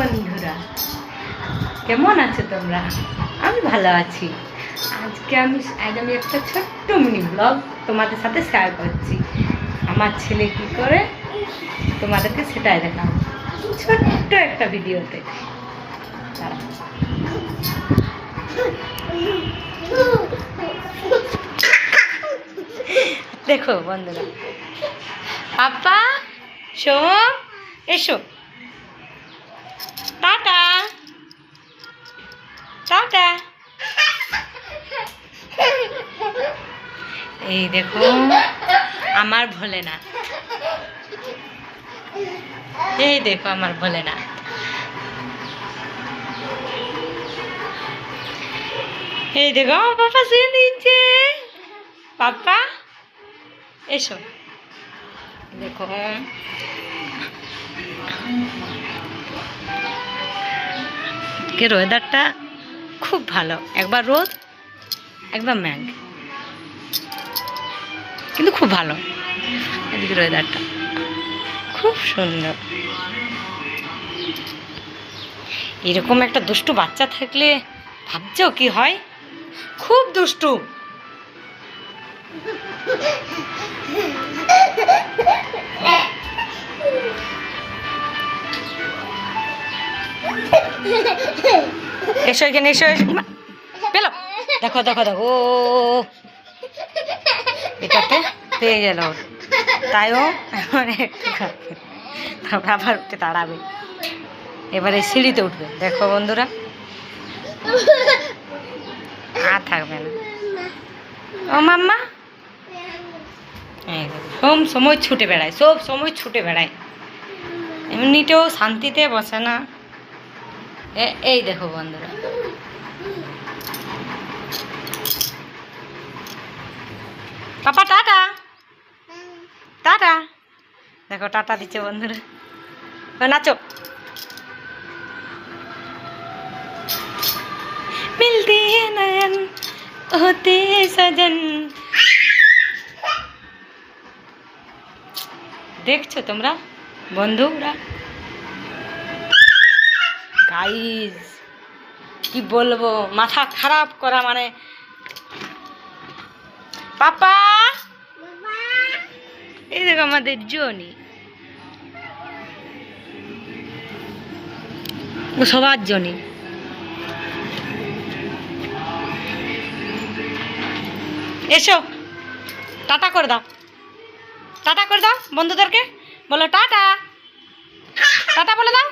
বন্ধুরা, কেমন আছো তোমরা? আমি ভালো আছি। আজ আমি একটা ছোট্ট মিনি ব্লগ তোমাদের সাথে শেয়ার করছি। আমার ছেলে কি করে তোমাদেরকে সেটাই দেখাবো ছোট্ট একটা ভিডিওতে। দেখো বন্ধুরা, পাপা সোম এসো, টাটা টাটা। এই দেখো আমার ভোলেনাথ, এই দেখো আমার ভোলেনাথ। এই দেখো আমার পাপা শুয়ে দিচ্ছে। পাপা এসো, দেখো ওয়েদারটা খুব ভালো, একবার রোদ একবার মেঘ, কিন্তু খুব ভালো। এদিকে ওয়েদারটা খুব সুন্দর। এরকম একটা দুষ্টু বাচ্চা থাকলে ভাবছো কি হয়? খুব দুষ্টু। এসো এখানে, এসো পেলো, দেখো দেখো দেখো এটাতে পেয়ে গেল, তাইও এখন একটু খাবে, তারপর আবার উঠে দাঁড়াবে, এবারে সিঁড়িতে উঠবে। দেখো বন্ধুরা, আর থাকবে না। ও মাম্মা, সব সময় ছুটে বেড়ায়, সব সময় ছুটে বেড়ায়, এমনিতেও শান্তিতে বসে না। এই দেখো বন্ধুরা, পাপা টাটা টাটা, দেখো টাটা দিচ্ছে বন্ধুরা। নাচো, মিলতে নয়ন হতে সজন। দেখছো তোমরা বন্ধুরা, গাইস কি বলবো, মাথা খারাপ করা মানে। পাপা এই দেখো আমাদের জনি, সবার জনি। এসো টাটা করে দাও, টাটা করে দাও বন্ধুদেরকে, বলো টাটা টাটা বলে দাও।